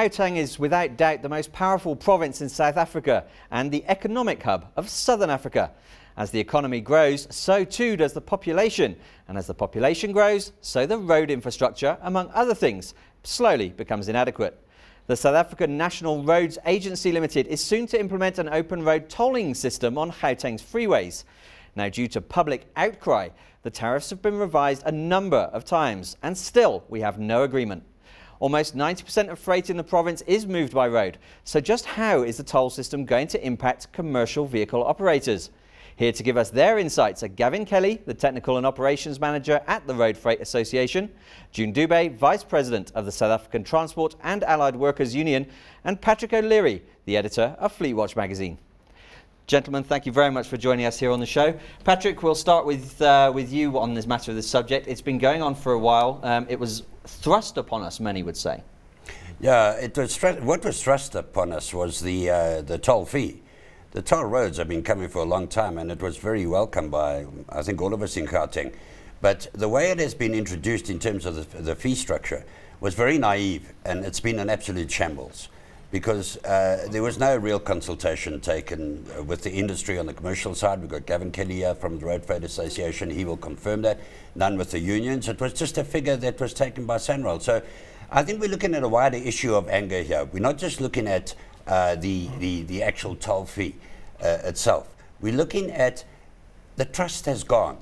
Gauteng is without doubt the most powerful province in South Africa and the economic hub of Southern Africa. As the economy grows, so too does the population. And as the population grows, so the road infrastructure, among other things, slowly becomes inadequate. The South African National Roads Agency Limited is soon to implement an open road tolling system on Gauteng's freeways. Now, due to public outcry, the tariffs have been revised a number of times, and still we have no agreement. Almost 90% of freight in the province is moved by road. So just how is the toll system going to impact commercial vehicle operators? Here to give us their insights are Gavin Kelly, the Technical and Operations Manager at the Road Freight Association, Dube, Vice President of the South African Transport and Allied Workers Union, and Patrick O'Leary, the editor of Fleetwatch magazine. Gentlemen, thank you very much for joining us here on the show. Patrick, we'll start with you on this matter of this subject. It's been going on for a while. It was thrust upon us, many would say. Yeah, what was thrust upon us was the toll fee. The toll roads have been coming for a long time, and it was very welcome by, I think, all of us in Gauteng. But the way it has been introduced in terms of the fee structure was very naive, and it's been an absolute shambles. Because there was no real consultation taken with the industry on the commercial side. We've got Gavin Kelly here from the Road Freight Association. He will confirm that. None with the unions. It was just a figure that was taken by Sanral. So I think we're looking at a wider issue of anger here. We're not just looking at the actual toll fee itself. We're looking at the trust has gone.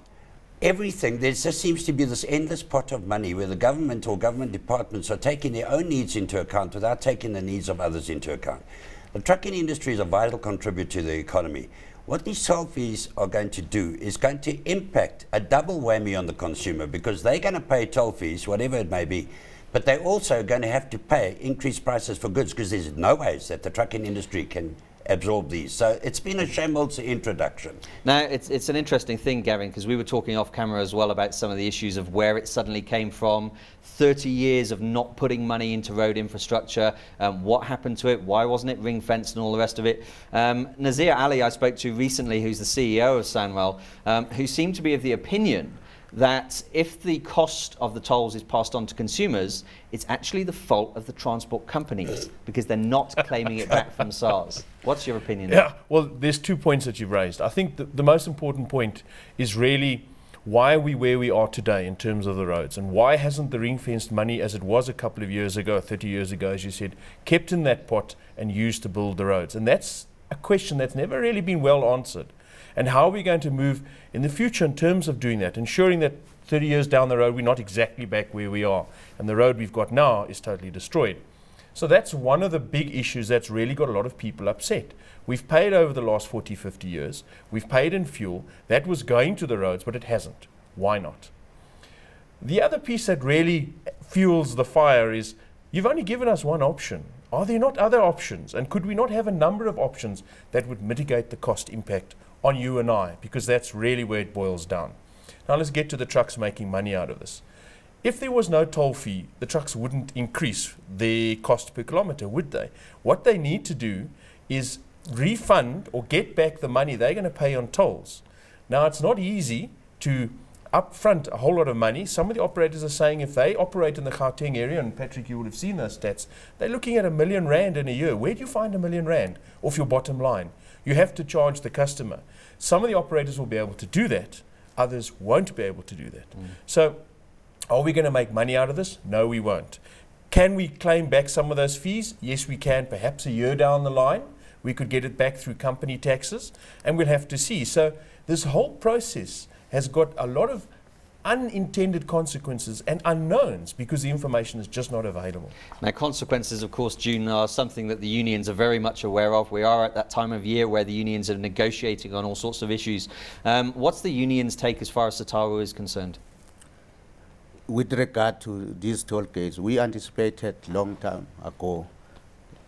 Everything, there just seems to be this endless pot of money where the government or government departments are taking their own needs into account without taking the needs of others into account. The trucking industry is a vital contributor to the economy. What these toll fees are going to do is going to impact a double whammy on the consumer, because they're going to pay toll fees, whatever it may be, but they're also going to have to pay increased prices for goods, because there's no ways that the trucking industry can absorb these. So it's been a shambles introduction. Now, it's an interesting thing, Gavin, because we were talking off camera as well about some of the issues of where it suddenly came from, 30 years of not putting money into road infrastructure, what happened to it, why wasn't it ring-fenced and all the rest of it. Nazir Ali, I spoke to recently, who's the CEO of Sanral, who seemed to be of the opinion that if the cost of the tolls is passed on to consumers, it's actually the fault of the transport companies because they're not claiming it back from SARS. What's your opinion? Yeah, well, there's 2 points that you've raised. I think the most important point is really why are we where we are today in terms of the roads, and why hasn't the ring-fenced money, as it was a couple of years ago, 30 years ago, as you said, kept in that pot and used to build the roads? And that's a question that's never really been well answered. And how are we going to move in the future in terms of doing that, ensuring that 30 years down the road we're not exactly back where we are and the road we've got now is totally destroyed. So that's one of the big issues that's really got a lot of people upset. We've paid over the last 40, 50 years, we've paid in fuel, that was going to the roads, but it hasn't. Why not? The other piece that really fuels the fire is you've only given us one option. Are there not other options? And could we not have a number of options that would mitigate the cost impact on you and I, because that's really where it boils down. Now let's get to the trucks making money out of this. If there was no toll fee, the trucks wouldn't increase their cost per kilometre, would they? What they need to do is refund or get back the money they're going to pay on tolls. Now it's not easy to upfront a whole lot of money. Some of the operators are saying if they operate in the Gauteng area, and Patrick, you would have seen those stats, they're looking at R1 million in a year. Where do you find R1 million off your bottom line? You have to charge the customer. Some of the operators will be able to do that. Others won't be able to do that. So are we going to make money out of this? No, we won't. Can we claim back some of those fees? Yes, we can. Perhaps a year down the line, we could get it back through company taxes, and we'll have to see. So this whole process has got a lot of unintended consequences and unknowns because the information is just not available. Now, consequences, of course, June, are something that the unions are very much aware of. We are at that time of year where the unions are negotiating on all sorts of issues. What's the union's take as far as SATAWU is concerned? With regard to these toll gates, we anticipated long time ago,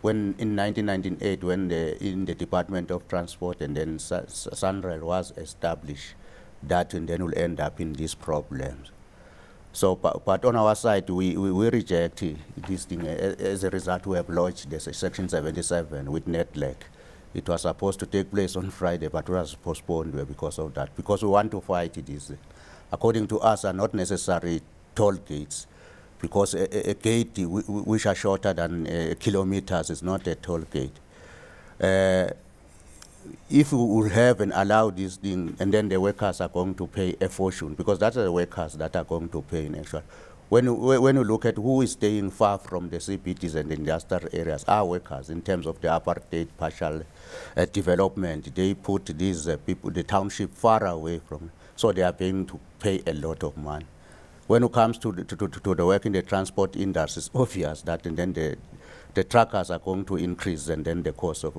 when in 1998, when in the Department of Transport and then Sanral was established, that and then will end up in these problems. So, but on our side, we reject this thing. As a result, we have lodged this Section 77 with NETLEC. It was supposed to take place on Friday, but it was postponed because of that, because we want to fight this. According to us, are not necessary toll gates because a gate which are shorter than kilometers is not a toll gate. If we will have and allow this thing, and then the workers are going to pay a fortune, because that's the workers that are going to pay in actual. When you look at who is staying far from the CBDs and the industrial areas, are workers in terms of the apartheid partial development. They put these people, the township, far away from, so they are paying to pay a lot of money. When it comes to the work in the transport industry, it's obvious that, and then the truckers are going to increase, and then the cost of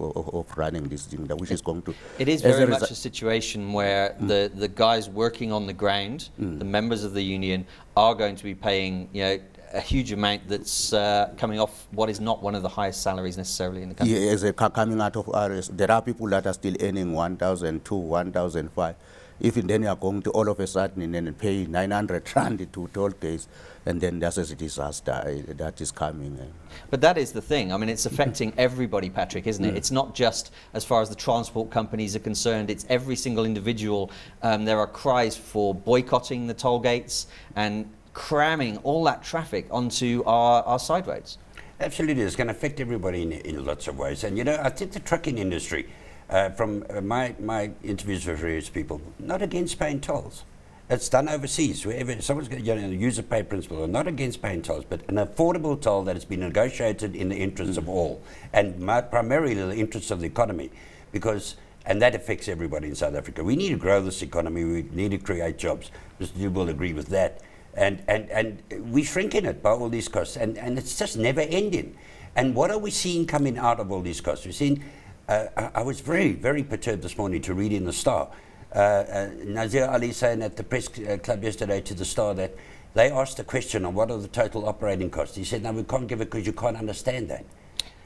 running this thing, which is going to... It is very much a situation where the guys working on the ground, the members of the union, are going to be paying, you know, a huge amount that's coming off what is not one of the highest salaries necessarily in the country. Yes, coming out of ours, there are people that are still earning 1,002, 1,005. If then you are going to all of a sudden and then pay 900 rand to toll gates, and then that's a disaster that is coming. But that is the thing. I mean, it's affecting everybody, Patrick, isn't it? It's not just as far as the transport companies are concerned, it's every single individual. There are cries for boycotting the toll gates and cramming all that traffic onto our side roads. Absolutely, it's going to affect everybody in lots of ways. And you know, I think the trucking industry, from my interviews with various people, not against paying tolls. It's done overseas. Wherever someone's going to use a pay principle, not against paying tolls, but an affordable toll that has been negotiated in the interests of all, and primarily the interests of the economy, and that affects everybody in South Africa. We need to grow this economy. We need to create jobs. Mr. Dube will agree with that. And we're shrinking it by all these costs, and it's just never ending. And what are we seeing coming out of all these costs? We're seeing, I was very, very perturbed this morning to read in the Star, Nazir Ali saying at the press club yesterday to the Star that they asked a question on what are the total operating costs. He said, no, we can't give it because you can't understand that.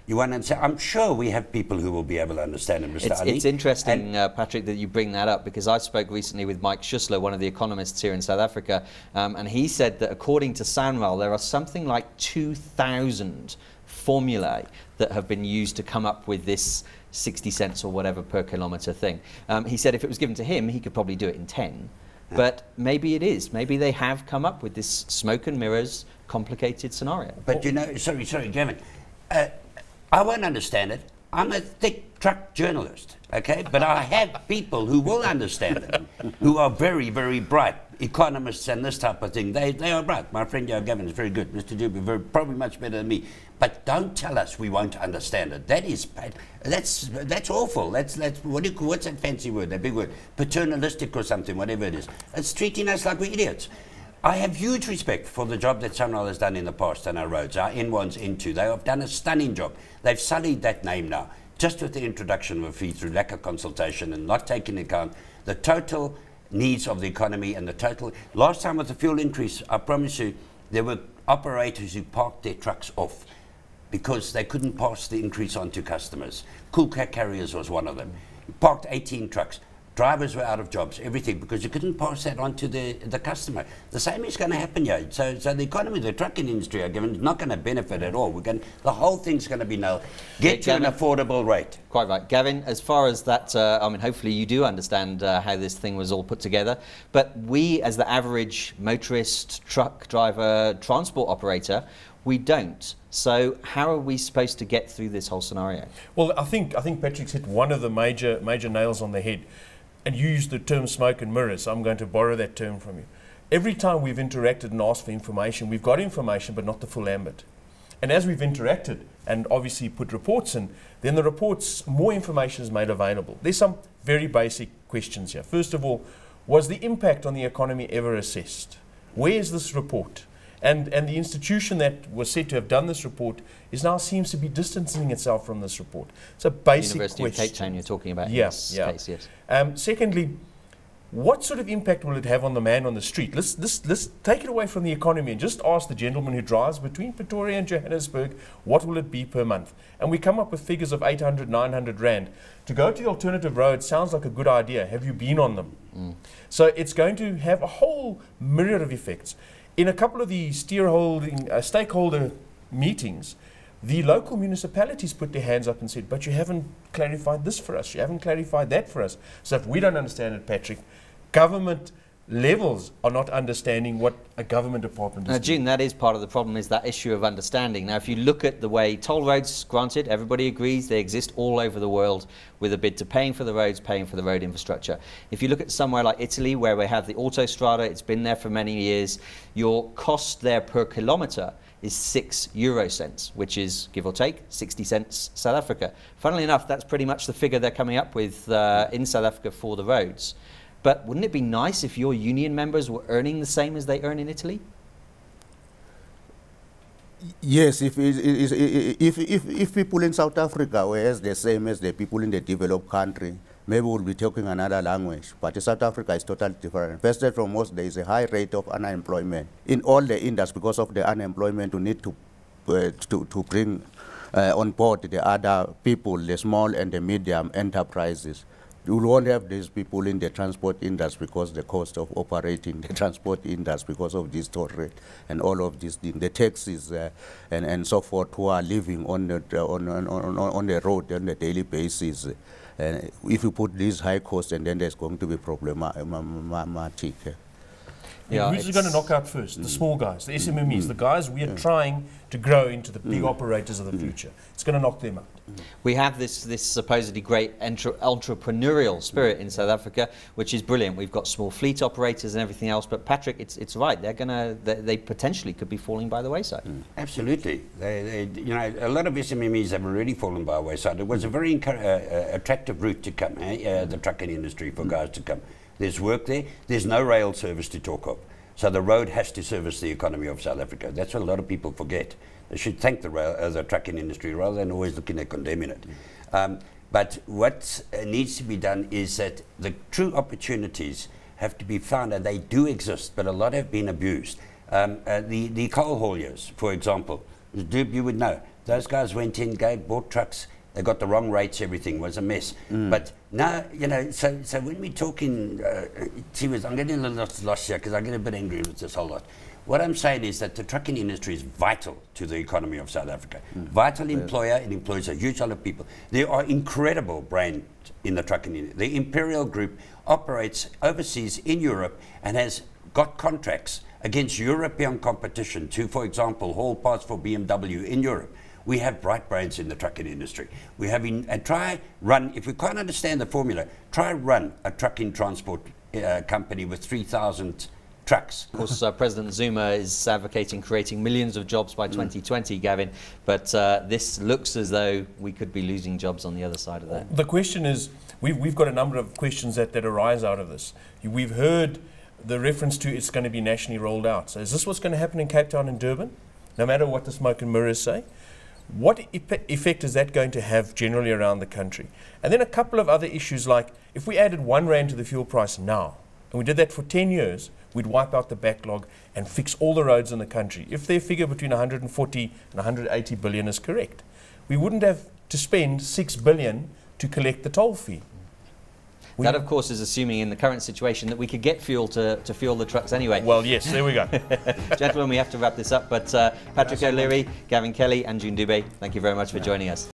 You want to say, I'm sure we have people who will be able to understand it, Mr. Ali. It's interesting, Patrick, that you bring that up, because I spoke recently with Mike Schussler, one of the economists here in South Africa, and he said that according to SANRAL, there are something like 2,000 formulae that have been used to come up with this 60 cents or whatever per kilometre thing. He said if it was given to him, he could probably do it in 10. Yeah. But maybe it is. Maybe they have come up with this smoke and mirrors complicated scenario. But you know, sorry, Gavin. I won't understand it. I'm a thick truck journalist, okay? But I have people who will understand it, who are very, very bright, economists and this type of thing. They are bright. My friend Gavin is very good. Mr. Dube, probably much better than me. But don't tell us we won't understand it. That is bad. That's awful. That's what's that fancy word? That big word? Paternalistic or something, whatever it is. It's treating us like we're idiots. I have huge respect for the job that SANRAL has done in the past on our roads, our N1s, N2. They have done a stunning job. They've sullied that name now, just with the introduction of a fee through lack of consultation and not taking into account the total needs of the economy and the total... Last time with the fuel increase, I promise you, there were operators who parked their trucks off because they couldn't pass the increase on to customers. Cool Cat Carriers was one of them. Parked 18 trucks. Drivers were out of jobs, everything, because you couldn't pass that on to the customer. The same is going to happen here. So the economy, the trucking industry, are not going to benefit at all. The whole thing's going to be nailed. Get to Gavin, an affordable rate. Quite right. Gavin, as far as that, I mean, hopefully you do understand how this thing was all put together. But we, as the average motorist, truck driver, transport operator, we don't. So how are we supposed to get through this whole scenario? Well, I think Patrick's hit one of the major nails on the head. And you used the term smoke and mirrors, so I'm going to borrow that term from you. Every time we've interacted and asked for information, we've got information but not the full ambit. And as we've interacted and obviously put reports in, then the reports, more information is made available. There's some very basic questions here. First of all, was the impact on the economy ever assessed? Where is this report? And the institution that was said to have done this report now seems to be distancing itself from this report. It's a basic University question. of Cape Town you're talking about in this case, yes. Secondly, what sort of impact will it have on the man on the street? Let's take it away from the economy and just ask the gentleman who drives between Pretoria and Johannesburg, what will it be per month? And we come up with figures of 800, 900 rand. To go to the alternative road sounds like a good idea. Have you been on them? So it's going to have a whole myriad of effects. In a couple of the stakeholder meetings, the local municipalities put their hands up and said, but you haven't clarified this for us, you haven't clarified that for us. So if we don't understand it, Patrick, government levels are not understanding what a government department is Now, doing. June, that is part of the problem, is that issue of understanding. Now, if you look at the way toll roads, granted, everybody agrees they exist all over the world with a bid to paying for the roads, paying for the road infrastructure. If you look at somewhere like Italy, where we have the autostrada, it's been there for many years, your cost there per kilometre is 6 euro cents, which is, give or take, 60 cents South Africa. Funnily enough, that's pretty much the figure they're coming up with in South Africa for the roads. But wouldn't it be nice if your union members were earning the same as they earn in Italy? Yes, if people in South Africa were as the same as the people in the developed country, maybe we'll be talking another language. But in South Africa is totally different. First and foremost, there is a high rate of unemployment in all the industries. Because of the unemployment, we need to bring on board the other people, the small and the medium enterprises. You won't have these people in the transport industry because the cost of operating the transport industry because of this toll rate and all of these things, the taxis and so forth, who are living on the road on a daily basis. If you put these high costs, and then there's going to be problematic. Yeah, who's going to knock out first? The small guys, the SMMEs, the guys we are trying to grow into the big operators of the future. It's going to knock them out. We have this supposedly great entrepreneurial spirit in South Africa, which is brilliant. We've got small fleet operators and everything else, but Patrick, it's right. They potentially could be falling by the wayside. Absolutely. You know, a lot of SMMEs have already fallen by the wayside. It was a very attractive route to come, the trucking industry, for guys to come. There's work there. There's no rail service to talk of. So the road has to service the economy of South Africa. That's what a lot of people forget. They should thank the trucking industry rather than always looking at condemning it. But what needs to be done is that the true opportunities have to be found, and they do exist, but a lot have been abused. The coal hauliers, for example, Dube, you would know, those guys went in, bought trucks. They got the wrong rates, everything was a mess. But now, you know, so when we're talking, I'm getting a little lost here because I get a bit angry with this whole lot. What I'm saying is that the trucking industry is vital to the economy of South Africa. Vital employer, it employs a huge lot of people. There are incredible brands in the trucking industry. The Imperial Group operates overseas in Europe and has got contracts against European competition to, for example, haul parts for BMW in Europe. We have bright brains in the trucking industry. We have if we can't understand the formula, try run a trucking transport company with 3,000 trucks. Of course, President Zuma is advocating creating millions of jobs by 2020, Gavin, but this looks as though we could be losing jobs on the other side of that. The question is, we've got a number of questions that arise out of this. We've heard the reference to it's going to be nationally rolled out. So is this what's going to happen in Cape Town and Durban, no matter what the smoke and mirrors say? What effect is that going to have generally around the country? And then a couple of other issues, like if we added R1 to the fuel price now, and we did that for 10 years, we'd wipe out the backlog and fix all the roads in the country. If their figure between 140 and 180 billion is correct, we wouldn't have to spend 6 billion to collect the toll fee. That, of course, is assuming in the current situation that we could get fuel to fuel the trucks anyway. Well, yes, there we go. Gentlemen, we have to wrap this up, but Patrick O'Leary, Gavin Kelly and June Dube, thank you very much for joining us.